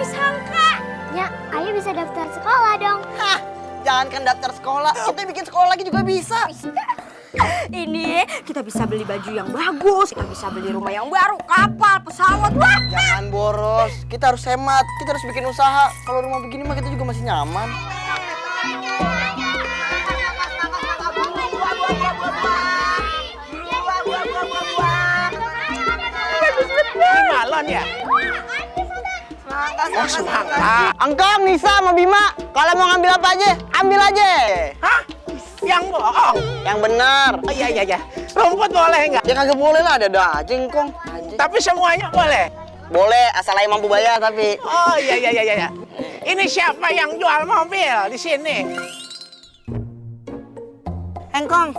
sangka. Ya, Ayah bisa daftar sekolah dong. Hah, jangankan daftar sekolah, kita bikin sekolah lagi juga bisa. Ini kita bisa beli baju yang bagus, kita bisa beli rumah yang baru, kapal, pesawat. Wah. Jangan boros, kita harus hemat, kita harus bikin usaha. Kalau rumah begini mah kita juga masih nyaman. Ini balon ya? Oh, semangka. Engkong, Nisa, sama Bima, kalau mau ngambil apa aja, ambil aja. Hah? Yang bohong? Yang benar. Oh, iya. Rumput boleh nggak? Ya kagak boleh lah, ada aja Engkong. Tapi semuanya boleh? Boleh, asal aja mampu bayar tapi. Oh, iya. Ini siapa yang jual mobil di sini? Engkong,